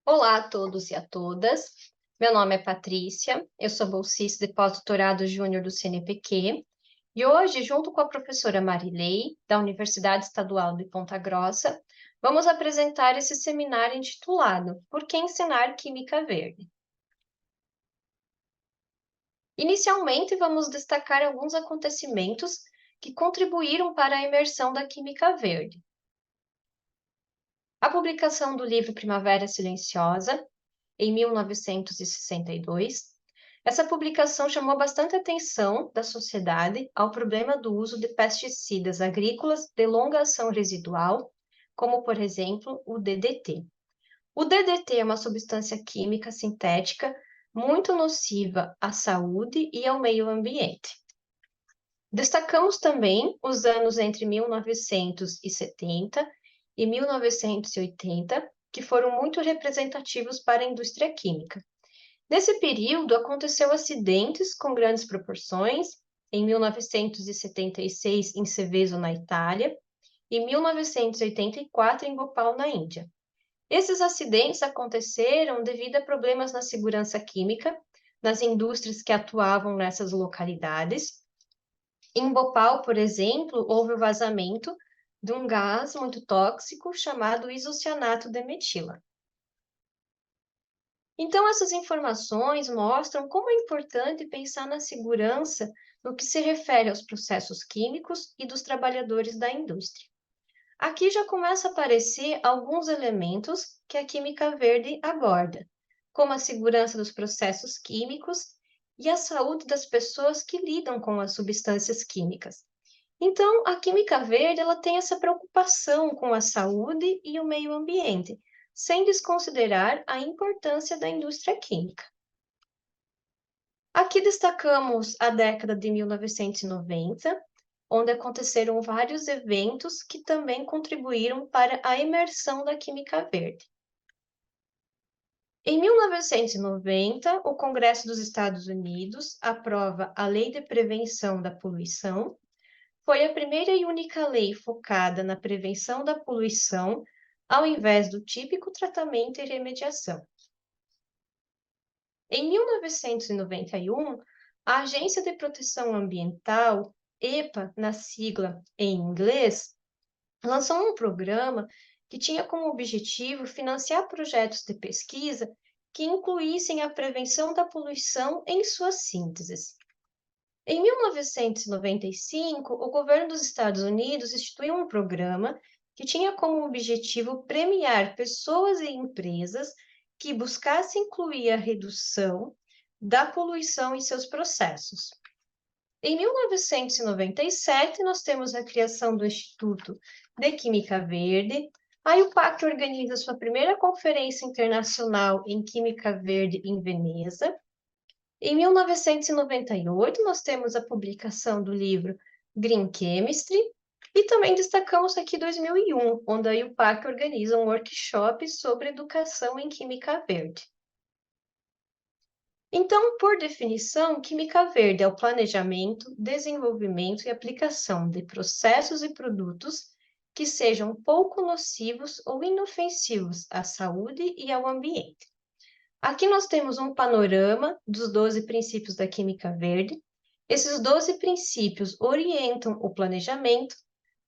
Olá a todos e a todas. Meu nome é Patrícia, eu sou bolsista de pós-doutorado júnior do CNPq e hoje, junto com a professora Marilei, da Universidade Estadual de Ponta Grossa, vamos apresentar esse seminário intitulado Por que ensinar Química Verde? Inicialmente, vamos destacar alguns acontecimentos que contribuíram para a imersão da Química Verde. A publicação do livro Primavera Silenciosa, em 1962. Essa publicação chamou bastante atenção da sociedade ao problema do uso de pesticidas agrícolas de longa ação residual, como, por exemplo, o DDT. O DDT é uma substância química sintética muito nociva à saúde e ao meio ambiente. Destacamos também os anos entre 1970 e 1980, que foram muito representativos para a indústria química. Nesse período, aconteceu acidentes com grandes proporções, em 1976 em Seveso, na Itália, e 1984 em Bhopal, na Índia. Esses acidentes aconteceram devido a problemas na segurança química, nas indústrias que atuavam nessas localidades. Em Bhopal, por exemplo, houve o vazamento de um gás muito tóxico chamado isocianato de metila. Então, essas informações mostram como é importante pensar na segurança no que se refere aos processos químicos e dos trabalhadores da indústria. Aqui já começa a aparecer alguns elementos que a química verde aborda, como a segurança dos processos químicos e a saúde das pessoas que lidam com as substâncias químicas. Então, a química verde ela tem essa preocupação com a saúde e o meio ambiente, sem desconsiderar a importância da indústria química. Aqui destacamos a década de 1990, onde aconteceram vários eventos que também contribuíram para a imersão da química verde. Em 1990, o Congresso dos Estados Unidos aprova a Lei de Prevenção da Poluição. Foi a primeira e única lei focada na prevenção da poluição, ao invés do típico tratamento e remediação. Em 1991, a Agência de Proteção Ambiental, EPA, na sigla em inglês, lançou um programa que tinha como objetivo financiar projetos de pesquisa que incluíssem a prevenção da poluição em suas sínteses. Em 1995, o governo dos Estados Unidos instituiu um programa que tinha como objetivo premiar pessoas e empresas que buscassem incluir a redução da poluição em seus processos. Em 1997, nós temos a criação do Instituto de Química Verde. Aí o PAC organiza sua primeira conferência internacional em Química Verde em Veneza. Em 1998, nós temos a publicação do livro Green Chemistry, e também destacamos aqui 2001, onde a UPAC organiza um workshop sobre educação em Química Verde. Então, por definição, Química Verde é o planejamento, desenvolvimento e aplicação de processos e produtos que sejam pouco nocivos ou inofensivos à saúde e ao ambiente. Aqui nós temos um panorama dos 12 princípios da Química Verde. Esses 12 princípios orientam o planejamento,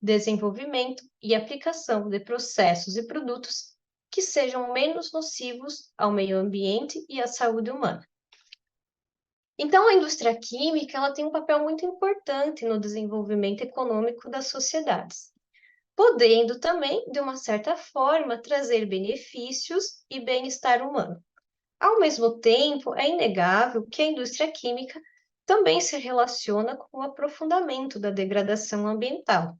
desenvolvimento e aplicação de processos e produtos que sejam menos nocivos ao meio ambiente e à saúde humana. Então, a indústria química ela tem um papel muito importante no desenvolvimento econômico das sociedades, podendo também, de uma certa forma, trazer benefícios e bem-estar humano. Ao mesmo tempo, é inegável que a indústria química também se relaciona com o aprofundamento da degradação ambiental,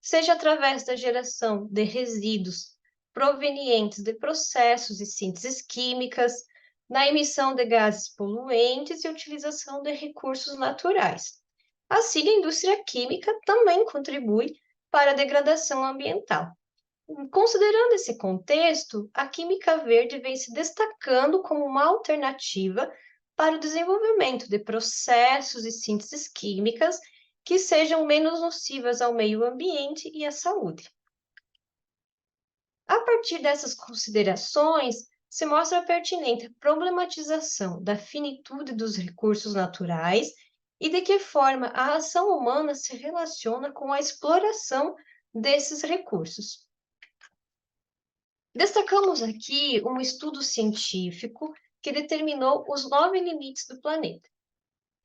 seja através da geração de resíduos provenientes de processos e sínteses químicas, na emissão de gases poluentes e utilização de recursos naturais. Assim, a indústria química também contribui para a degradação ambiental. Considerando esse contexto, a química verde vem se destacando como uma alternativa para o desenvolvimento de processos e sínteses químicas que sejam menos nocivas ao meio ambiente e à saúde. A partir dessas considerações, se mostra pertinente a problematização da finitude dos recursos naturais e de que forma a ação humana se relaciona com a exploração desses recursos. Destacamos aqui um estudo científico que determinou os 9 limites do planeta.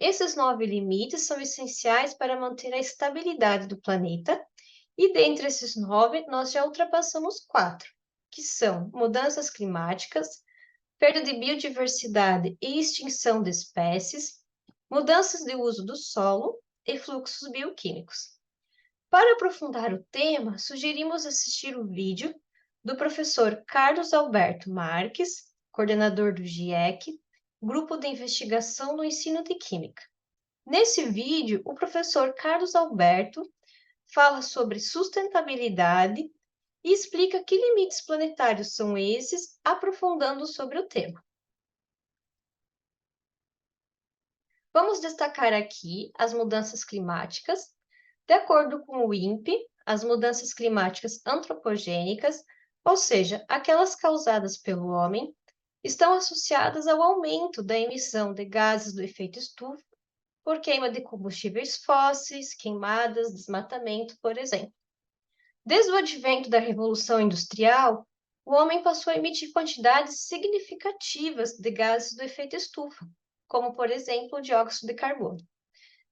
Esses 9 limites são essenciais para manter a estabilidade do planeta, e dentre esses 9, nós já ultrapassamos 4, que são mudanças climáticas, perda de biodiversidade e extinção de espécies, mudanças de uso do solo e fluxos bioquímicos. Para aprofundar o tema, sugerimos assistir o vídeo do professor Carlos Alberto Marques, coordenador do GIEC, Grupo de Investigação no Ensino de Química. Nesse vídeo, o professor Carlos Alberto fala sobre sustentabilidade e explica que limites planetários são esses, aprofundando sobre o tema. Vamos destacar aqui as mudanças climáticas. De acordo com o INPE, as mudanças climáticas antropogênicas, ou seja, aquelas causadas pelo homem, estão associadas ao aumento da emissão de gases do efeito estufa por queima de combustíveis fósseis, queimadas, desmatamento, por exemplo. Desde o advento da Revolução Industrial, o homem passou a emitir quantidades significativas de gases do efeito estufa, como, por exemplo, o dióxido de carbono.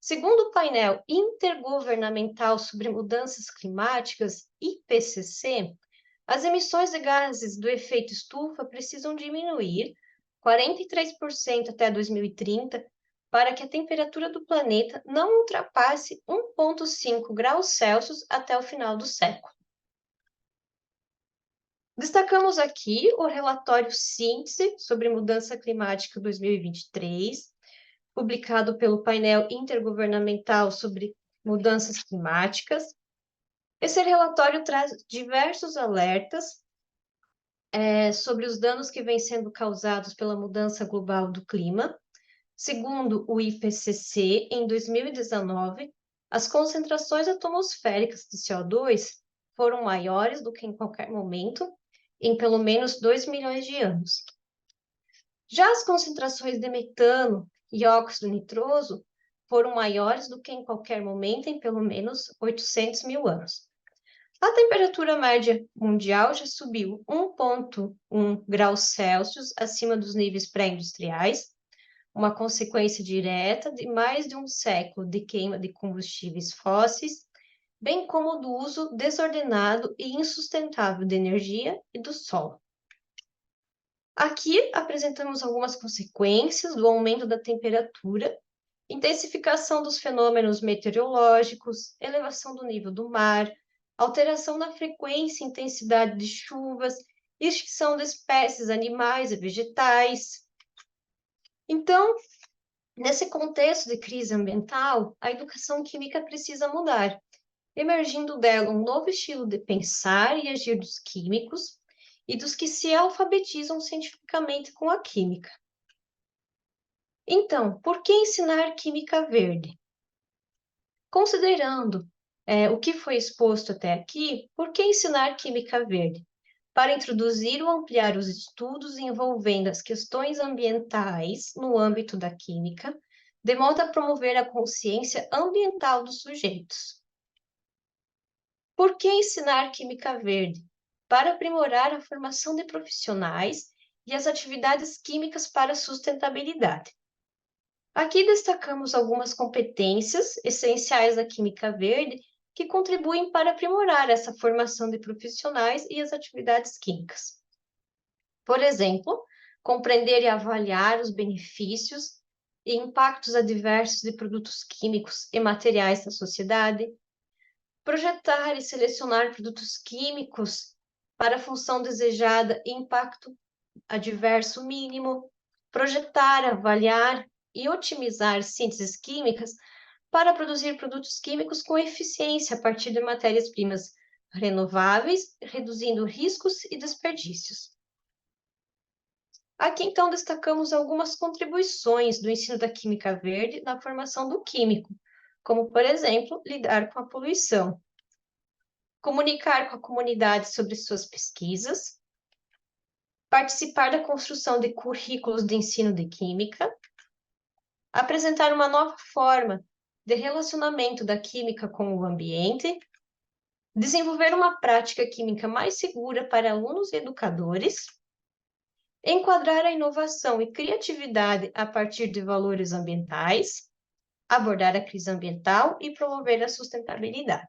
Segundo o painel intergovernamental sobre mudanças climáticas, IPCC, as emissões de gases do efeito estufa precisam diminuir 43% até 2030 para que a temperatura do planeta não ultrapasse 1,5 graus Celsius até o final do século. Destacamos aqui o relatório Síntese sobre Mudança Climática 2023, publicado pelo painel intergovernamental sobre mudanças climáticas. Esse relatório traz diversos alertas sobre os danos que vêm sendo causados pela mudança global do clima. Segundo o IPCC, em 2019, as concentrações atmosféricas de CO2 foram maiores do que em qualquer momento, em pelo menos 2 milhões de anos. Já as concentrações de metano e óxido nitroso foram maiores do que em qualquer momento em pelo menos 800 mil anos. A temperatura média mundial já subiu 1,1 graus Celsius acima dos níveis pré-industriais, uma consequência direta de mais de um século de queima de combustíveis fósseis, bem como do uso desordenado e insustentável de energia e do solo. Aqui apresentamos algumas consequências do aumento da temperatura, intensificação dos fenômenos meteorológicos, elevação do nível do mar, alteração na frequência e intensidade de chuvas, extinção de espécies animais e vegetais. Então, nesse contexto de crise ambiental, a educação química precisa mudar, emergindo dela um novo estilo de pensar e agir dos químicos e dos que se alfabetizam cientificamente com a química. Então, por que ensinar química verde? Considerando o que foi exposto até aqui, por que ensinar química verde? Para introduzir ou ampliar os estudos envolvendo as questões ambientais no âmbito da química, de modo a promover a consciência ambiental dos sujeitos. Por que ensinar química verde? Para aprimorar a formação de profissionais e as atividades químicas para a sustentabilidade. Aqui destacamos algumas competências essenciais da química verde que contribuem para aprimorar essa formação de profissionais e as atividades químicas. Por exemplo, compreender e avaliar os benefícios e impactos adversos de produtos químicos e materiais na sociedade, projetar e selecionar produtos químicos para a função desejada e impacto adverso mínimo, projetar, avaliar e otimizar sínteses químicas para produzir produtos químicos com eficiência a partir de matérias-primas renováveis, reduzindo riscos e desperdícios. Aqui, então, destacamos algumas contribuições do ensino da química verde na formação do químico, como, por exemplo, lidar com a poluição, comunicar com a comunidade sobre suas pesquisas, participar da construção de currículos de ensino de química, apresentar uma nova forma de relacionamento da química com o ambiente, desenvolver uma prática química mais segura para alunos e educadores, enquadrar a inovação e criatividade a partir de valores ambientais, abordar a crise ambiental e promover a sustentabilidade.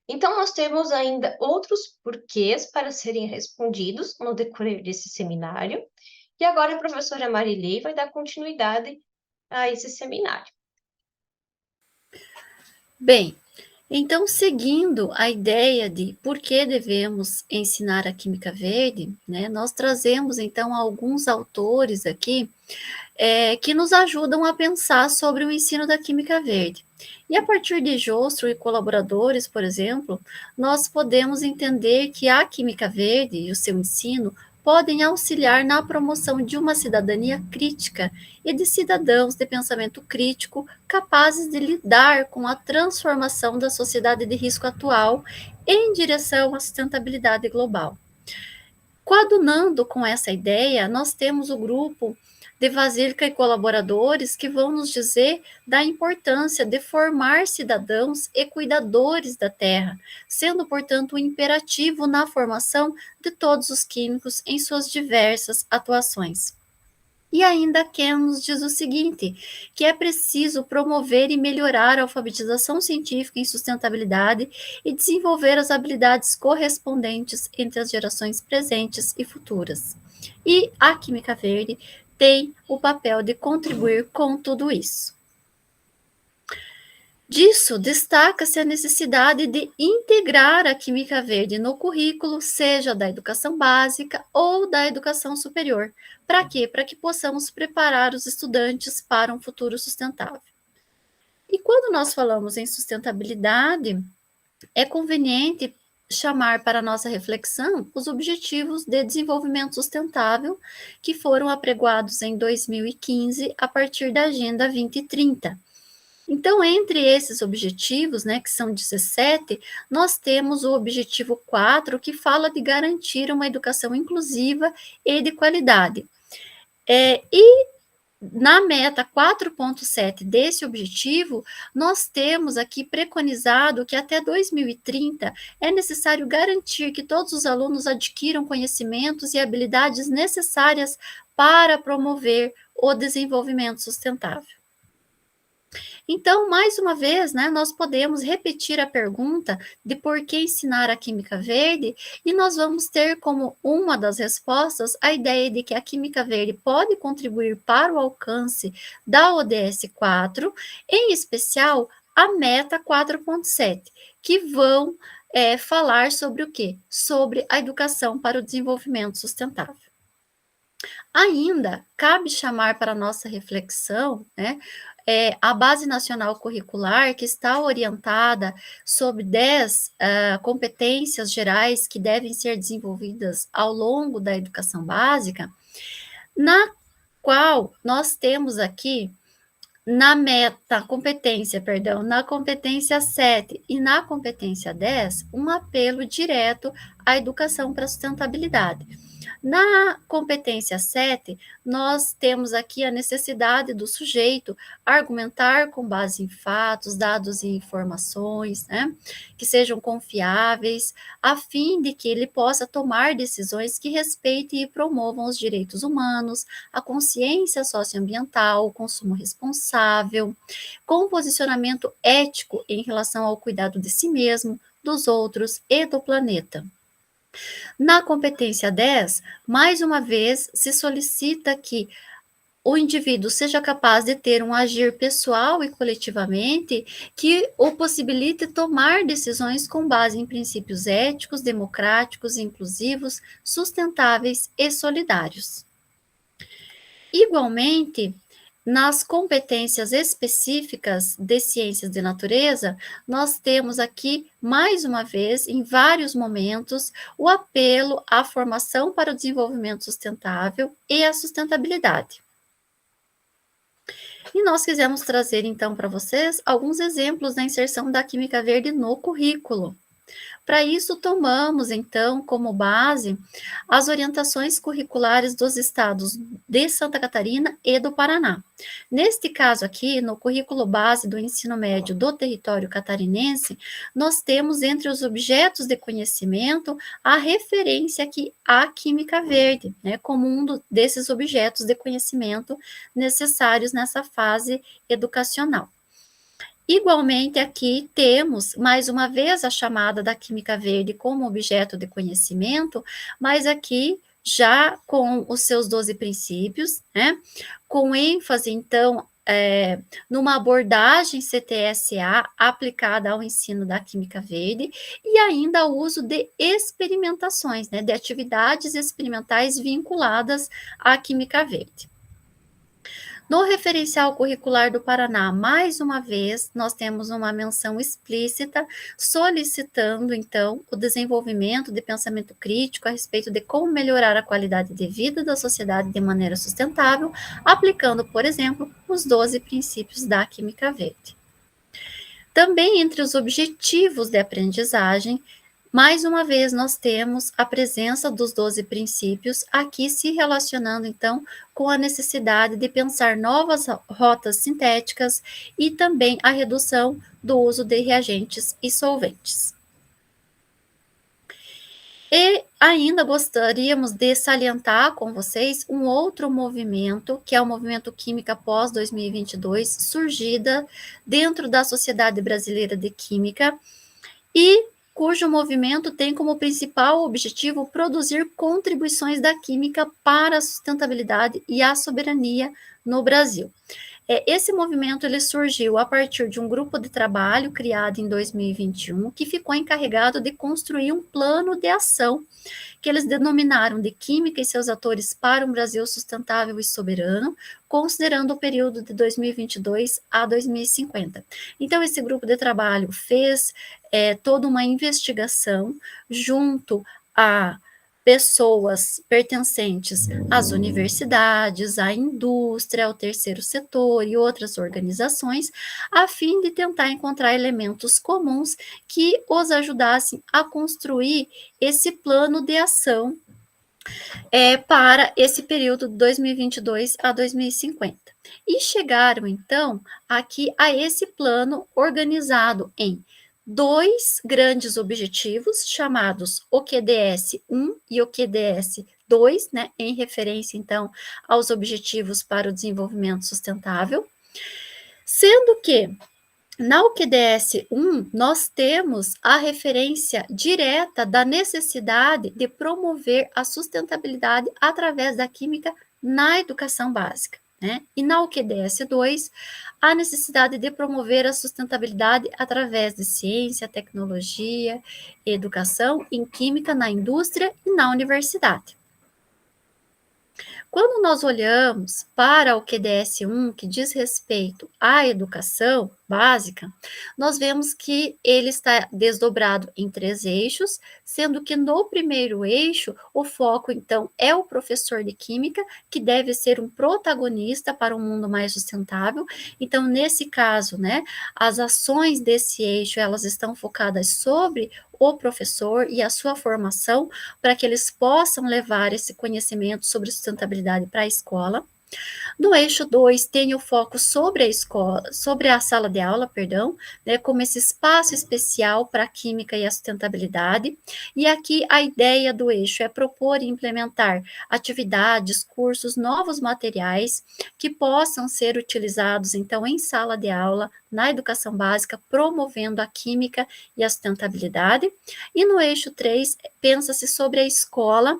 Então, nós temos ainda outros porquês para serem respondidos no decorrer desse seminário, e agora a professora Marilei vai dar continuidade a esse seminário. Bem, então, seguindo a ideia de por que devemos ensinar a química verde, né, nós trazemos então alguns autores aqui que nos ajudam a pensar sobre o ensino da química verde. E a partir de Jostro e colaboradores, por exemplo, nós podemos entender que a química verde e o seu ensino podem auxiliar na promoção de uma cidadania crítica e de cidadãos de pensamento crítico capazes de lidar com a transformação da sociedade de risco atual em direção à sustentabilidade global. Coadunando com essa ideia, nós temos o grupo de Vasilka e colaboradores que vão nos dizer da importância de formar cidadãos e cuidadores da terra, sendo, portanto, um imperativo na formação de todos os químicos em suas diversas atuações. E ainda Ken nos diz o seguinte, que é preciso promover e melhorar a alfabetização científica em sustentabilidade e desenvolver as habilidades correspondentes entre as gerações presentes e futuras. E a Química Verde tem o papel de contribuir com tudo isso. Disso, destaca-se a necessidade de integrar a Química Verde no currículo, seja da educação básica ou da educação superior. Para quê? Para que possamos preparar os estudantes para um futuro sustentável. E quando nós falamos em sustentabilidade, é conveniente chamar para nossa reflexão os Objetivos de Desenvolvimento Sustentável que foram apregoados em 2015 a partir da Agenda 2030. Então, entre esses objetivos, né, que são 17, nós temos o objetivo 4, que fala de garantir uma educação inclusiva e de qualidade. E na meta 4.7 desse objetivo, nós temos aqui preconizado que até 2030 é necessário garantir que todos os alunos adquiram conhecimentos e habilidades necessárias para promover o desenvolvimento sustentável. Então, mais uma vez, né, nós podemos repetir a pergunta de por que ensinar a química verde, e nós vamos ter como uma das respostas a ideia de que a química verde pode contribuir para o alcance da ODS 4, em especial a meta 4.7, que vão falar sobre o quê? Sobre a educação para o desenvolvimento sustentável. Ainda cabe chamar para nossa reflexão, né, a Base Nacional Curricular, que está orientada sobre 10 competências gerais que devem ser desenvolvidas ao longo da educação básica, na qual nós temos aqui na competência 7 e na competência 10, um apelo direto à educação para a sustentabilidade. Na competência 7, nós temos aqui a necessidade do sujeito argumentar com base em fatos, dados e informações, né, que sejam confiáveis, a fim de que ele possa tomar decisões que respeitem e promovam os direitos humanos, a consciência socioambiental, o consumo responsável, com posicionamento ético em relação ao cuidado de si mesmo, dos outros e do planeta. Na competência 10, mais uma vez, se solicita que o indivíduo seja capaz de ter um agir pessoal e coletivamente que o possibilite tomar decisões com base em princípios éticos, democráticos, inclusivos, sustentáveis e solidários. Igualmente, nas competências específicas de ciências de natureza, nós temos aqui, mais uma vez, em vários momentos, o apelo à formação para o desenvolvimento sustentável e à sustentabilidade. E nós quisemos trazer, então, para vocês alguns exemplos da inserção da química verde no currículo. Para isso, tomamos, então, como base as orientações curriculares dos estados de Santa Catarina e do Paraná. Neste caso aqui, no currículo base do ensino médio do território catarinense, nós temos entre os objetos de conhecimento a referência aqui à química verde, né, como desses objetos de conhecimento necessários nessa fase educacional. Igualmente, aqui temos, mais uma vez, a chamada da química verde como objeto de conhecimento, mas aqui já com os seus 12 princípios, né? Com ênfase, então, numa abordagem CTSA aplicada ao ensino da química verde e ainda o uso de experimentações, né? De atividades experimentais vinculadas à química verde. No referencial curricular do Paraná, mais uma vez, nós temos uma menção explícita solicitando, então, o desenvolvimento de pensamento crítico a respeito de como melhorar a qualidade de vida da sociedade de maneira sustentável, aplicando, por exemplo, os 12 princípios da química verde. Também entre os objetivos de aprendizagem, mais uma vez, nós temos a presença dos 12 princípios, aqui se relacionando, então, com a necessidade de pensar novas rotas sintéticas e também a redução do uso de reagentes e solventes. E ainda gostaríamos de salientar com vocês um outro movimento, que é o movimento Química pós 2022, surgida dentro da Sociedade Brasileira de Química, e cujo movimento tem como principal objetivo produzir contribuições da química para a sustentabilidade e a soberania no Brasil. Esse movimento ele surgiu a partir de um grupo de trabalho criado em 2021, que ficou encarregado de construir um plano de ação que eles denominaram de Química e seus atores para um Brasil sustentável e soberano, considerando o período de 2022 a 2050. Então, esse grupo de trabalho fez toda uma investigação junto a pessoas pertencentes às universidades, à indústria, ao terceiro setor e outras organizações, a fim de tentar encontrar elementos comuns que os ajudassem a construir esse plano de ação para esse período de 2022 a 2050. E chegaram, então, aqui a esse plano organizado em 2 grandes objetivos, chamados OQDS 1 e OQDS 2, né, em referência, então, aos Objetivos para o Desenvolvimento Sustentável, sendo que na OQDS 1, nós temos a referência direta da necessidade de promover a sustentabilidade através da química na educação básica, né? E na OQDS 2, a necessidade de promover a sustentabilidade através de ciência, tecnologia, educação em química na indústria e na universidade. Quando nós olhamos para o QDS 1, que diz respeito à educação básica, nós vemos que ele está desdobrado em 3 eixos, sendo que no primeiro eixo, o foco, então, é o professor de química, que deve ser um protagonista para um mundo mais sustentável. Então, nesse caso, né, as ações desse eixo, elas estão focadas sobre o professor e a sua formação, para que eles possam levar esse conhecimento sobre sustentabilidade para a escola. No eixo 2, tem o foco sobre a escola, sobre a sala de aula, né, como esse espaço especial para a química e a sustentabilidade. E aqui a ideia do eixo é propor e implementar atividades, cursos, novos materiais que possam ser utilizados, então, em sala de aula, na educação básica, promovendo a química e a sustentabilidade. E no eixo 3, pensa-se sobre a escola,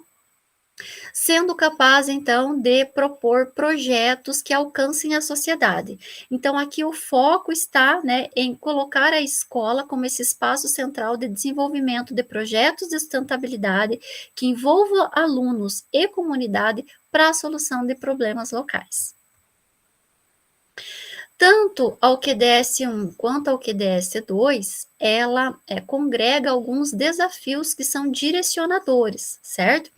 sendo capaz, então, de propor projetos que alcancem a sociedade. Então, aqui o foco está, né, em colocar a escola como esse espaço central de desenvolvimento de projetos de sustentabilidade que envolvam alunos e comunidade para a solução de problemas locais. Tanto a UQDS-1 quanto a UQDS-2, ela congrega alguns desafios que são direcionadores, certo?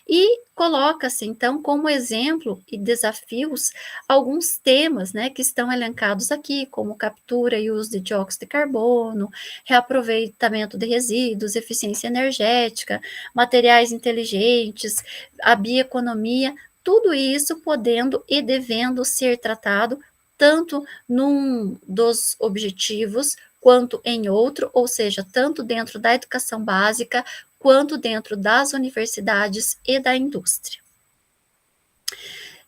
E coloca-se, então, como exemplo e desafios alguns temas, né, que estão elencados aqui, como captura e uso de dióxido de carbono, reaproveitamento de resíduos, eficiência energética, materiais inteligentes, a bioeconomia, tudo isso podendo e devendo ser tratado tanto num dos objetivos quanto em outro, ou seja, tanto dentro da educação básica quanto dentro das universidades e da indústria.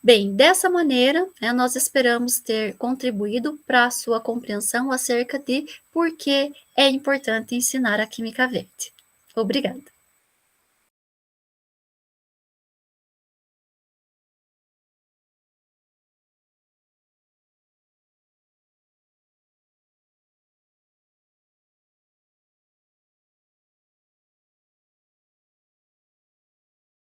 Bem, dessa maneira, nós esperamos ter contribuído para a sua compreensão acerca de por que é importante ensinar a química verde. Obrigada.